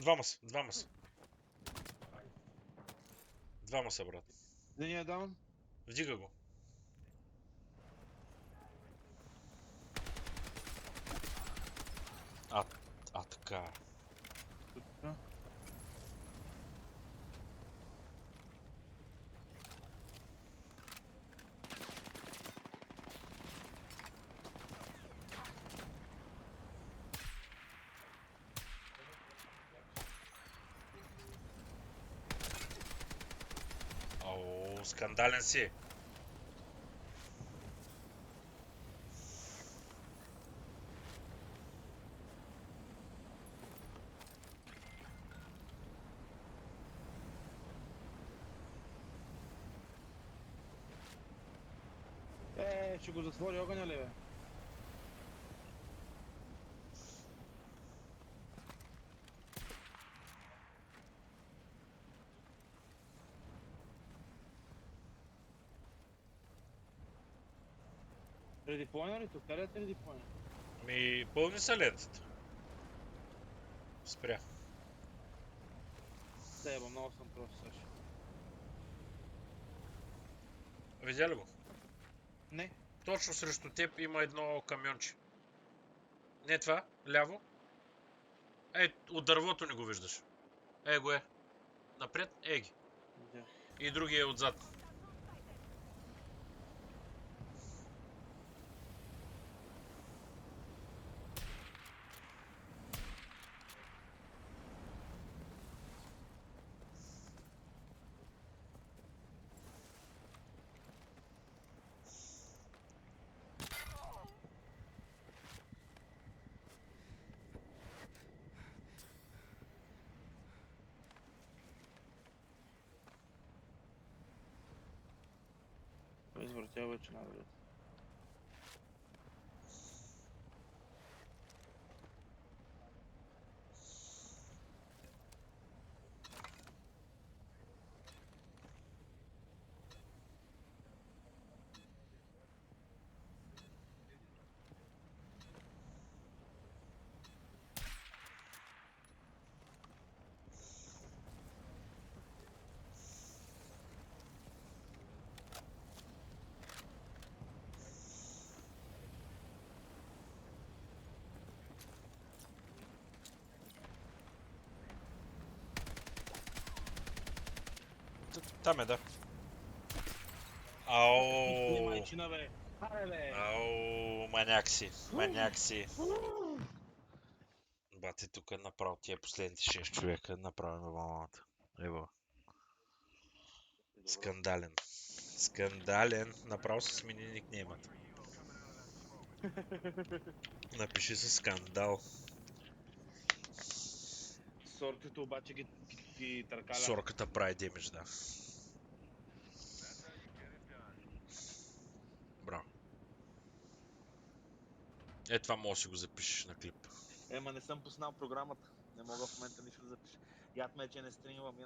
Двама са, двама са. Двама са, брат. Един е даун. Вдига го. Така. Тук. Ау, скандален си. Ще го затвори огъня ли, бе? Редиплойна ли тук? Къде е редиплойна? Ми, пълни са лентата. Спря. Деба, много съм просто също. Видя ли го? Не. Точно срещу теб има едно камионче. Не това, ляво. От дървото не го виждаш. Го е. Напред, ги. Да. И другия е отзад. Извъртя вече навред. Там е, да. Ау. Майчина, бе. Аре, бе. Ау, маняк си. Маняк си. Бате, тук направо тия последните 6 човека направо на вълната. Ево. Скандален. Скандален. Направо се смени никнеймата. Напиши се скандал. Сорката обаче ги търкаля. Сорката прави демидж, да. Браво. Това може да си го запишеш на клип. Ема не съм пуснал програмата. Не мога в момента нищо да запиша. Яд ме, че не стримвам, иначе